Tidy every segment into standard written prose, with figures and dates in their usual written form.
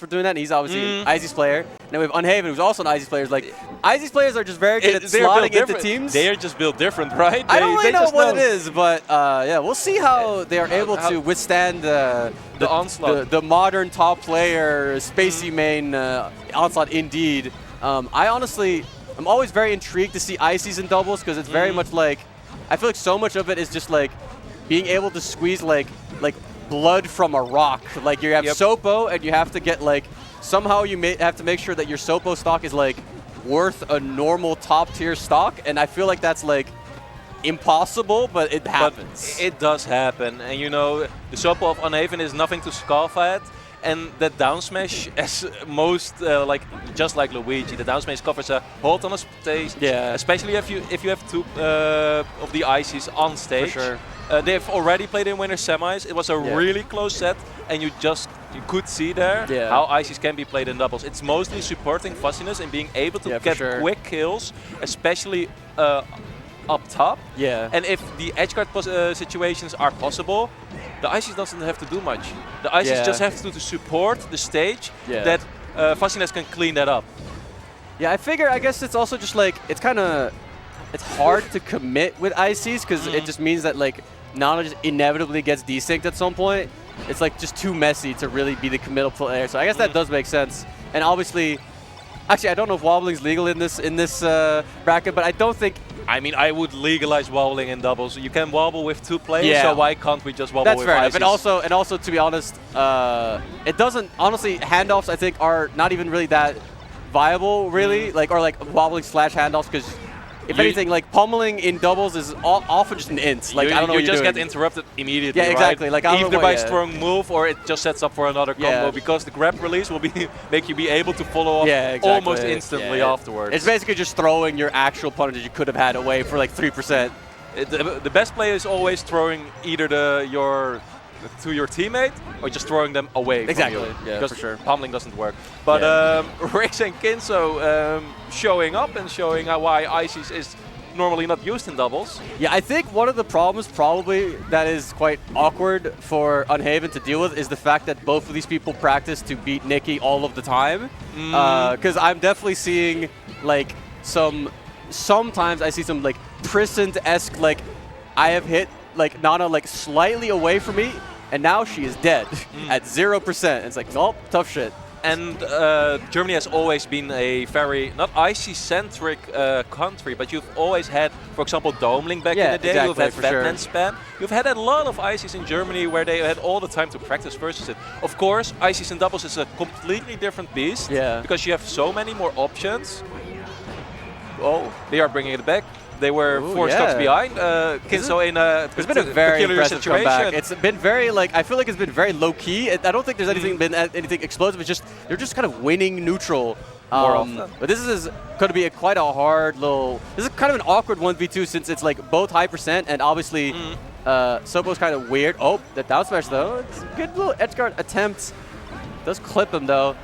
for doing that, and he's obviously an IZ's player. And then we have UnHaven, who's also an IZ's player. Like, IZ's players are just very good at slotting into teams. They are just built different, right? I don't really know what it is, but yeah, we'll see how they are able to withstand the onslaught. The modern top player, spacey main onslaught indeed. I honestly, I'm always very intrigued to see ICs in doubles because it's very much like, I feel like so much of it is just like being able to squeeze like blood from a rock. Like you have Sopo and you have to get like, somehow you have to make sure that your Sopo stock is like worth a normal top tier stock, and I feel like that's like impossible, but it happens. But it does happen, and you know, the Sopo of UnHaven is nothing to scoff at. And that down smash, as most like just like Luigi, the down smash covers a whole ton of stage. Yeah. Especially if you have two of the ICs on stage. For sure. They've already played in winner semis. It was a really close set, and you could see there how ICs can be played in doubles. It's mostly supporting Fuzzyness and being able to get quick kills, especially up top. Yeah. And if the edgeguard situations are possible, the ICs doesn't have to do much. The ICs just have to support the stage that Fuzzyness can clean that up. Yeah, I guess it's also just like, it's hard to commit with ICs because it just means that like knowledge inevitably gets desynced at some point. It's like just too messy to really be the committal player. So I guess that does make sense. And obviously, actually I don't know if wobbling's legal in this bracket, but I don't think. I mean, I would legalize wobbling in doubles. You can wobble with two players, so why can't we just wobble with fair ICs? enough. And also, to be honest, it doesn't. Honestly, handoffs I think are not even really that viable, really. Like wobbling / handoffs, because if anything, like pummeling in doubles is often just an int. Like I don't know. You just get interrupted immediately. Yeah, exactly. Right? Like I don't either know by strong move or it just sets up for another combo because the grab release will make you be able to follow up almost instantly afterwards. It's basically just throwing your actual opponent that you could have had away for like 3%. The best player is always throwing either to your teammate or just throwing them away from you. Yeah, because for sure. pummeling doesn't work. But Rikzz and kins0 showing up and showing why ICs is normally not used in doubles. Yeah, I think one of the problems probably that is quite awkward for UnHaven to deal with is the fact that both of these people practice to beat Nikki all of the time. Because I'm definitely seeing like sometimes I see some like Prisant-esque, like I have hit like Nana like slightly away from me, and now she is dead at 0%. It's like, oh, tough shit. And Germany has always been a very, not IC-centric country, but you've always had, for example, Domeling back in the day. You've had Batman Spam. You've had a lot of ICs in Germany where they had all the time to practice versus it. Of course, ICs in doubles is a completely different beast because you have so many more options. Oh, they are bringing it back. They were 4 stocks behind. kins0 in a it's been a very impressive situation. Comeback. It's been very like, I feel like it's been very low key. I don't think there's anything explosive. It's just they're just kind of winning neutral. More often. But this is going to be quite a hard little. This is kind of an awkward 1v2 since it's like both high percent and obviously Sopo's kind of weird. Oh, the down smash though. It's a good little edgeguard attempt. Does clip him though.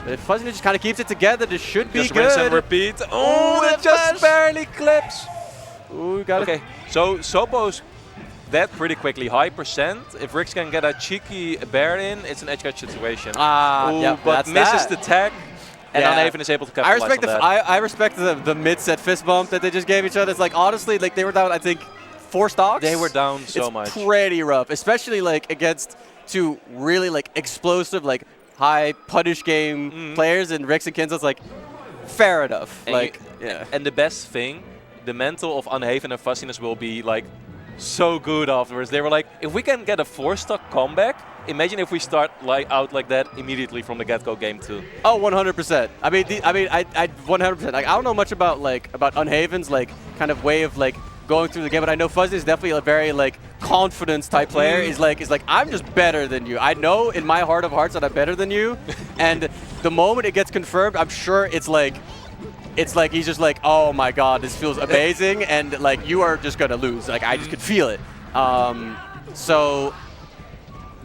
But if Fuzzyness just kind of keeps it together, this should be just good. Rinse and repeat. Oh, it just barely clips. Ooh, got it. So Sopo's dead pretty quickly, high percent. If Rikzz can get a cheeky bear in, it's an edgeguard situation. But misses the tag, and UnHaven is able to capitalize on that. I respect the mid-set fist bump that they just gave each other. It's like, honestly, like they were down, I think, 4 stocks. They were down so much. It's pretty rough, especially like against two really like explosive, like high punish game players, and Rikzz and kins0. It's like, fair enough. And and the best thing, the mental of UnHaven and Fuzzyness will be like so good afterwards. They were like, if we can get a 4-stock comeback, imagine if we start out like that immediately from the get-go game 2. Oh, 100%. I mean, I 100%. Like, I don't know much about UnHaven's like kind of way of like going through the game, but I know Fuzzy is definitely a very like confidence type player. Is like I'm just better than you. I know in my heart of hearts that I'm better than you, and the moment it gets confirmed, I'm sure it's like he's just like, oh my god, this feels amazing, and like you are just gonna lose. Like I just could feel it. So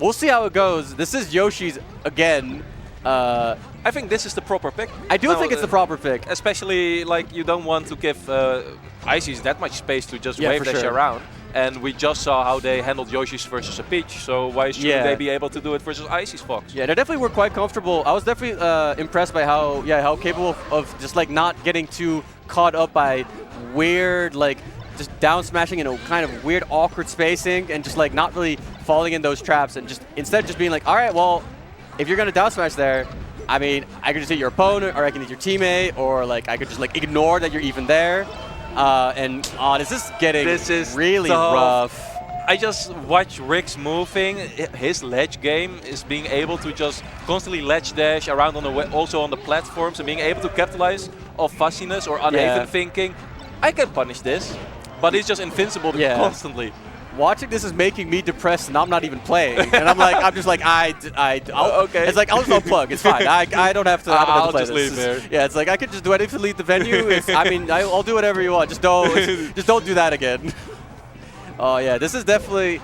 we'll see how it goes. This is Yoshi's again. I think this is the proper pick. I do think it's the proper pick. Especially like you don't want to give ICs that much space to just wave dash around. And we just saw how they handled Yoshi's versus a Peach, so why shouldn't they be able to do it versus Icy's Fox? Yeah, they definitely were quite comfortable. I was definitely impressed by how capable of just like not getting too caught up by weird like just down smashing in a kind of weird awkward spacing and just like not really falling in those traps and just instead just being like, all right, well, if you're gonna down smash there, I mean, I could just hit your opponent or I can hit your teammate or like I could just like ignore that you're even there. This is getting really rough. I just watch Rikzz moving. His ledge game is being able to just constantly ledge dash around on the also on the platforms and being able to capitalize off Fuzzyness or UnHaven thinking, I can punish this, but he's just invincible constantly. Watching this is making me depressed, and I'm not even playing. And I'm just like, okay. It's like I'll just unplug. It's fine. I don't have to. I'll play just this. leave there. Yeah, it's like I could just do anything to leave the venue. I mean, I'll do whatever you want. Just don't do that again. Oh yeah, this is definitely.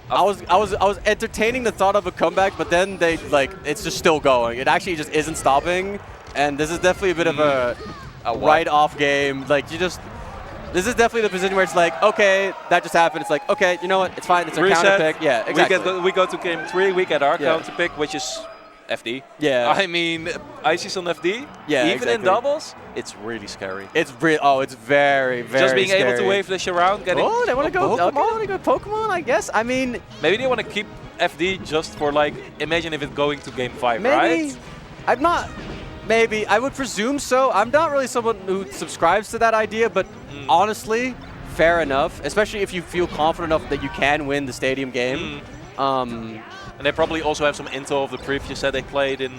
I was entertaining the thought of a comeback, but then it's just still going. It actually just isn't stopping, and this is definitely a bit of a write-off game. Like this is definitely the position where it's like, okay, that just happened. It's like, okay, you know what? It's fine. It's a counter pick. Yeah, exactly. We go to game 3. We get our counter pick, which is FD. Yeah. I mean, Icy's on FD. Yeah, even in doubles, it's really scary. It's it's very, very just being scary. able to wave dash around, getting. Oh, they want to go Pokemon. They want to go Pokemon, I guess. I mean, maybe they want to keep FD just for like. Imagine if it's going to game 5, maybe, right? I'm not. Maybe I would presume so. I'm not really someone who subscribes to that idea, but honestly, fair enough. Especially if you feel confident enough that you can win the stadium game. And they probably also have some intel of the previous set they played in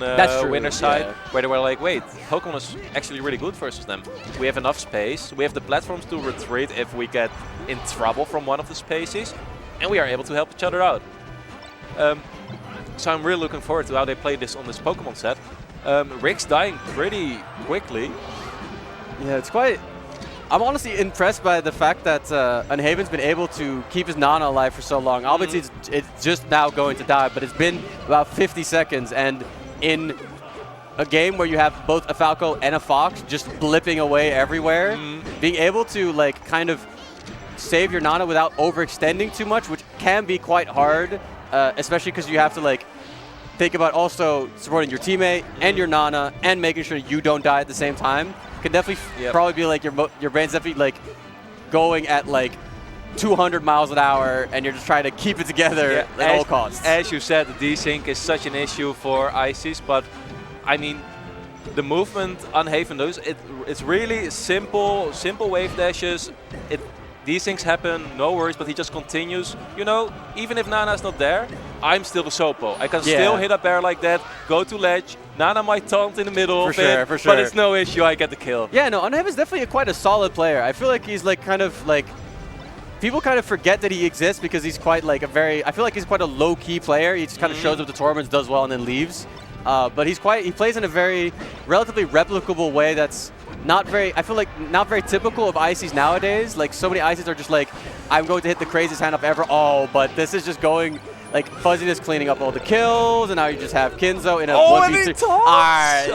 winner's side, where they were like, wait, Pokemon is actually really good versus them. We have enough space, we have the platforms to retreat if we get in trouble from one of the spaces, and we are able to help each other out. So I'm really looking forward to how they play this on this Pokemon set. Rikzz dying pretty quickly. Yeah, it's quite... I'm honestly impressed by the fact that UnHaven's been able to keep his Nana alive for so long. Obviously, it's just now going to die, but it's been about 50 seconds. And in a game where you have both a Falco and a Fox just blipping away everywhere, being able to like kind of save your Nana without overextending too much, which can be quite hard, especially because you have to like think about also supporting your teammate and your Nana and making sure you don't die at the same time. Can definitely probably be like your brain's definitely like going at like 200 miles an hour and you're just trying to keep it together at all costs. As you said, the desync is such an issue for ICs, but I mean, the movement UnHaven does, it's really simple wave dashes. These happen, no worries, but he just continues. You know, even if Nana's not there, I'm still the Sopo. I can still hit a bear like that, go to ledge. Nana might taunt in the middle of it, but it's no issue, I get the kill. Yeah, no, UnHaven's definitely quite a solid player. I feel like he's like kind of like, people kind of forget that he exists because he's quite like I feel like he's quite a low-key player. He just kind of shows up to tournaments, does well, and then leaves. But he plays in a very relatively replicable way that's not very, I feel like, not very typical of ICs nowadays. Like, so many ICs are just like, I'm going to hit the craziest hand-up ever. Oh, but this is just going, like, Fuzzyness cleaning up all the kills, and now you just have kins0 in a 1v3. Alright,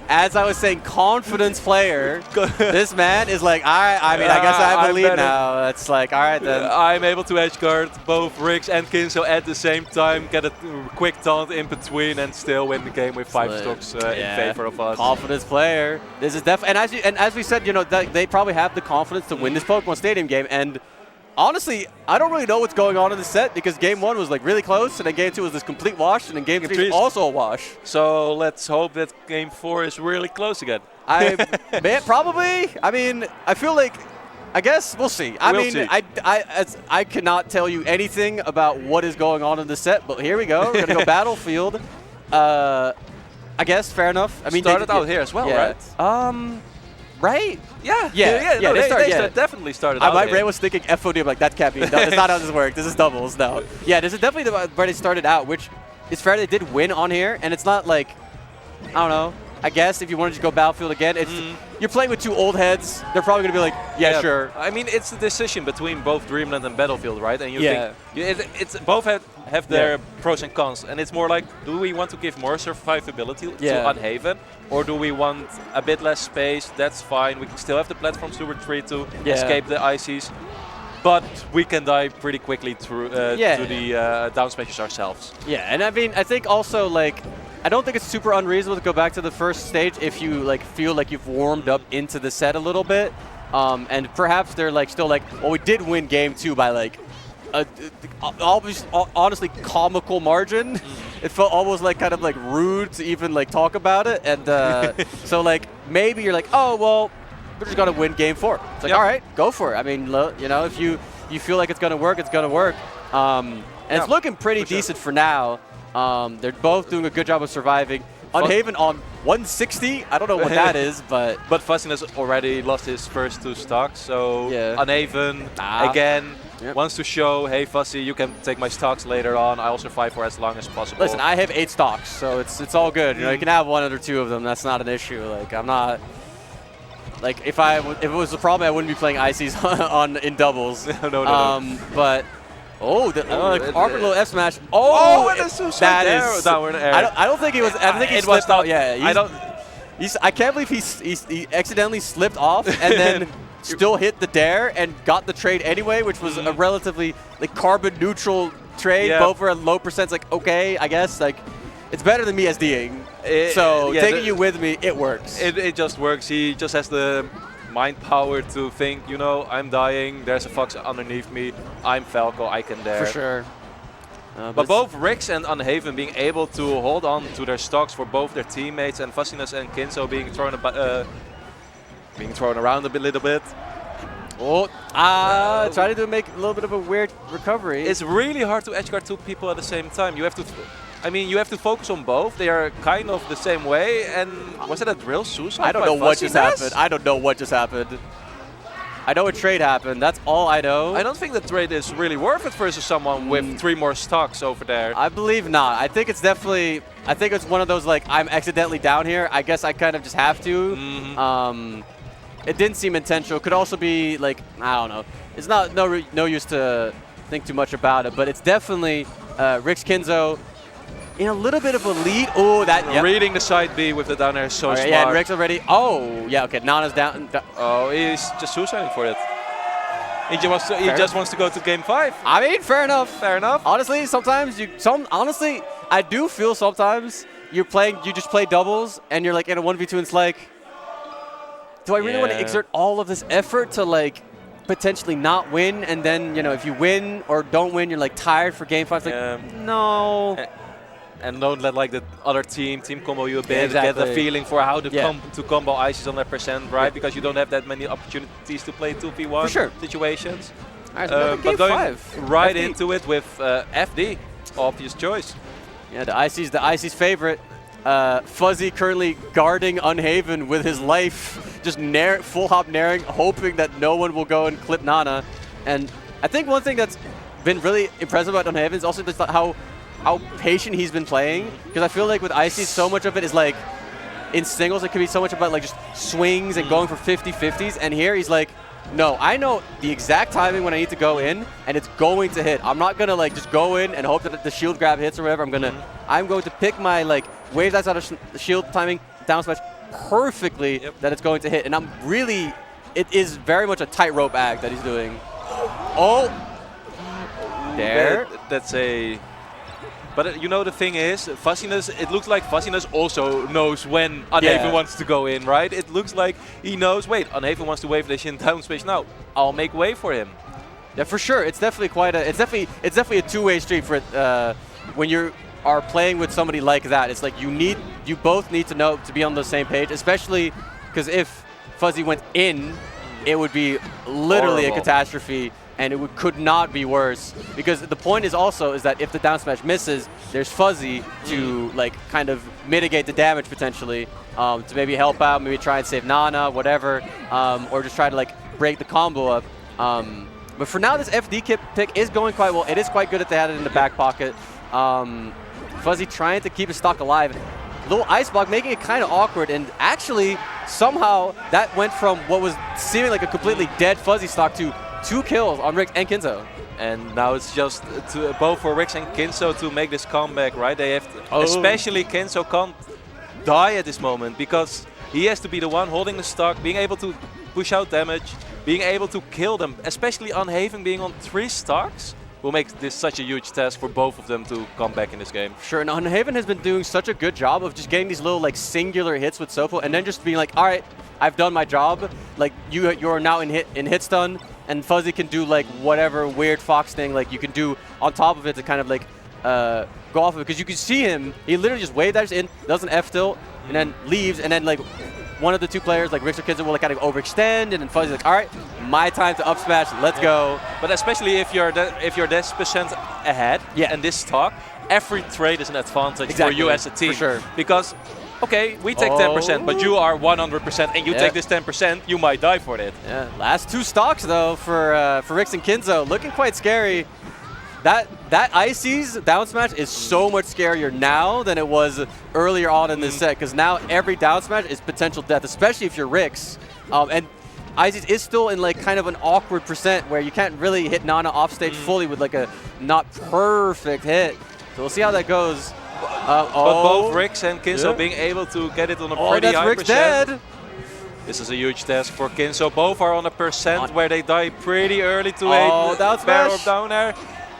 as I was saying, confidence player, this man is like, I mean, I guess I have a lead now. It's like, alright then. I'm able to edge guard both Rikzz and kins0 at the same time, get a quick taunt in between, and still win the game with 5 stocks in favor of us. Confidence player. This is definitely, and as we said, you know, they probably have the confidence to win this Pokemon Stadium game, and honestly, I don't really know what's going on in the set because game 1 was like really close, and then game 2 was this complete wash, and then game 3 is also a wash. So let's hope that game 4 is really close again. Probably. I mean, I feel like, I guess we'll see. We'll see. I cannot tell you anything about what is going on in the set, but here we go. We're gonna go Battlefield. I guess fair enough. I mean, started out here as well, right? Right? Yeah. They definitely started out My here. brain was thinking FOD, I'm like, that can't be. No, that's not how this works. This is doubles. No. Yeah, this is definitely where they started out, which is fair. They did win on here, and it's not like, I don't know. I guess if you wanted to go Battlefield again, it's you're playing with 2 old heads. They're probably going to be like, yeah, sure. I mean, it's a decision between both Dreamland and Battlefield, right? And you think it's both have their pros and cons, and it's more like, do we want to give more survivability to UnHaven, or do we want a bit less space? That's fine. We can still have the platforms to retreat to, escape the ICs. but we can die pretty quickly through to the down smashes ourselves. Yeah, and I mean, I think also like, I don't think it's super unreasonable to go back to the first stage if you like feel like you've warmed up into the set a little bit, and perhaps they're like still like, well, we did win game 2 by like honestly comical margin. It felt almost like kind of like rude to even like talk about it, and so like maybe you're like, oh well, we're just gonna win game 4. It's like, all right, go for it. I mean, you know, if you feel like it's gonna work, it's gonna work, and it's looking pretty decent for now. They're both doing a good job of surviving. UnHaven on 160. I don't know what that is, but Fuzzyness already lost his first 2 stocks, so UnHaven again. Wants to show, hey Fuzzy, you can take my stocks later on. I'll survive for as long as possible. Listen, I have 8 stocks, so it's all good. You know, you can have 1 or 2 of them. That's not an issue. Like, I'm not like, if it was a problem, I wouldn't be playing ICs in doubles. No. But awkward little F smash. And a suicide that is down in air. I don't think he was. I don't think he slipped off. Yeah, I can't believe he accidentally slipped off and then still hit the dare and got the trade anyway, which was a relatively like carbon neutral trade. Both were at low percents. Like, okay, I guess like it's better than me SDing. So taking you with me, it works. It just works. He just has the mind power to think, you know, I'm dying, there's a Fox underneath me, I'm Falco, I can dare. For sure. But both Rikzz and UnHaven being able to hold on to their stocks for both their teammates, and Fuzzyness and kins0 being thrown around a little bit. Trying to make a little bit of a weird recovery. It's really hard to edgeguard 2 people at the same time. You have to, you have to focus on both. They are kind of the same way. And was it a drill suicide? I don't know what just happened. I don't know what just happened. I know a trade happened. That's all I know. I don't think the trade is really worth it versus someone with 3 more stocks over there. I believe not. I think it's definitely. I think it's one of those like, I'm accidentally down here. I guess I kind of just have to. It didn't seem intentional. Could also be like, I don't know. It's not no use to think too much about it, but it's definitely Rikzz kins0 in a little bit of a lead. Oh, that reading the side B with the down air is so smart. Yeah, and Rikzz already. Oh, yeah. Okay, Nana's down. Oh, he's just suiciding for it. He just wants to go to game 5. I mean, fair enough. Fair enough. Honestly, sometimes honestly, I do feel sometimes you just play doubles and you're like in a 1v2 and it's like, do I really want to exert all of this effort to like potentially not win, and then, you know, if you win or don't win, you're like tired for game 5. It's like, no. And don't let like the other team combo you a bit, get the feeling for how to combo ICs on that percent, right? Because you don't have that many opportunities to play 2v1 situations. Right, but going right into it with FD, obvious choice. Yeah, the IC's favorite. Fuzzy currently guarding UnHaven with his life, just full hop naring, hoping that no one will go and clip Nana. And I think one thing that's been really impressive about UnHaven is also just how patient he's been playing. Because I feel like with IC, so much of it is like, in singles, it could be so much about like just swings and going for 50-50s. And here he's like, no, I know the exact timing when I need to go in, and it's going to hit. I'm not gonna like just go in and hope that the shield grab hits or whatever. I'm going to pick my like waves outside of shield timing, down smash perfectly that it's going to hit. And it is very much a tightrope act that he's doing. Oh, there. That's a. But you know, the thing is, Fuzzyness, it looks like Fuzzyness also knows when UnHaven wants to go in, right? It looks like he knows, wait, UnHaven wants to wave this in down space now. I'll make way for him. Yeah, for sure. It's definitely it's definitely a two-way street for when you are playing with somebody like that. It's like you both need to know to be on the same page, especially because if Fuzzy went in, it would be literally a catastrophe. And it could not be worse, because the point is that if the down smash misses, there's Fuzzy to like kind of mitigate the damage potentially, to maybe help out, maybe try and save Nana, whatever, or just try to like break the combo up. But for now, this FD pick is going quite well. It is quite good that they had it in the back pocket. Fuzzy trying to keep his stock alive. Little ice block, making it kind of awkward, and actually somehow that went from what was seeming like a completely dead Fuzzy stock to 2 kills on Rikzz and kins0. And now it's just both for Rikzz and kins0 to make this comeback, right? They have to, especially kins0 can't die at this moment because he has to be the one holding the stock, being able to push out damage, being able to kill them, especially UnHaven being on 3 stocks, will make this such a huge task for both of them to come back in this game. Sure, and UnHaven has been doing such a good job of just getting these little like singular hits with Sofo, and then just being like, all right, I've done my job. Like you're now in hit stun, and Fuzzy can do like whatever weird Fox thing like you can do on top of it to kind of like go off of it, because you can see him. He literally just wave dashes in, does an F tilt, and then leaves, and then like one of the 2 players, like Rikzz or kins0, will like kind of overextend, and then Fuzzy's like, all right, my time to up smash, let's go. But especially if you're this percent ahead, and this stock, every trade is an advantage for you as a team. For sure. Because, okay, we take 10%, but you are 100%, and you take this 10%, you might die for it. Yeah. Last 2 stocks though for Rikzz and kins0, looking quite scary. That Icy's down smash is so much scarier now than it was earlier on in this set, because now every down smash is potential death, especially if you're Rikzz. And Icy's is still in like kind of an awkward percent where you can't really hit Nana off stage fully with like a not perfect hit. So we'll see how that goes. But both Rikzz and kins0 being able to get it on a pretty high Rikzz percent. dead. This is a huge task for kins0. Both are on a percent where they die pretty early to a down pair smash. of down air.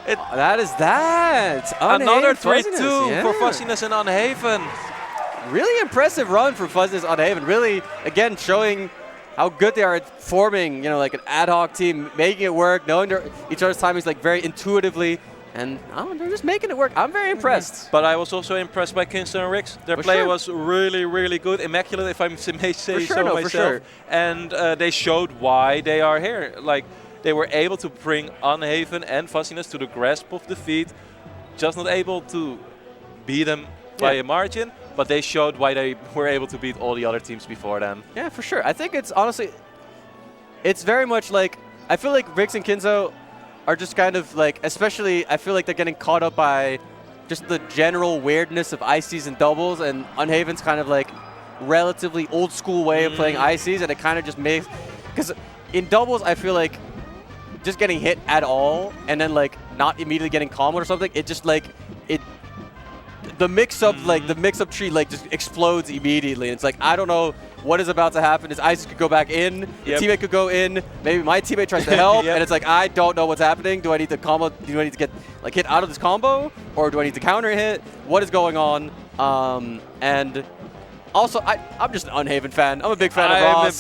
That is that. Another 3-2 Fuzzyness, for Fuzzyness and UnHaven. Really impressive run for Fuzzyness UnHaven. Really, again, showing how good they are at forming, you know, like an ad hoc team, making it work, knowing each other's timings like very intuitively, and they're just making it work. I'm very impressed. But I was also impressed by kins0 and Rikzz. Their play was really, really good, immaculate, if I may say so myself. For sure. And they showed why they are here. Like, they were able to bring UnHaven and Fuzzyness to the grasp of defeat, just not able to beat them by a margin, but they showed why they were able to beat all the other teams before them. Yeah, for sure. I think it's honestly, it's very much like, I feel like Rikzz and kins0 are just kind of like, especially I feel like they're getting caught up by just the general weirdness of ICs and doubles, and UnHaven's kind of like relatively old school way of playing ICs, and it kind of just makes, because in doubles I feel like just getting hit at all and then like not immediately getting comboed or something, it just like the mix-up like the mix-up tree like just explodes immediately. It's like I don't know what is about to happen. His Isis could go back in, teammate could go in, maybe my teammate tries to help, and it's like I don't know what's happening. Do I need to combo? Do I need to get like hit out of this combo, or do I need to counter hit? What is going on? And also I'm just an UnHaven fan. I'm a big fan of Ross.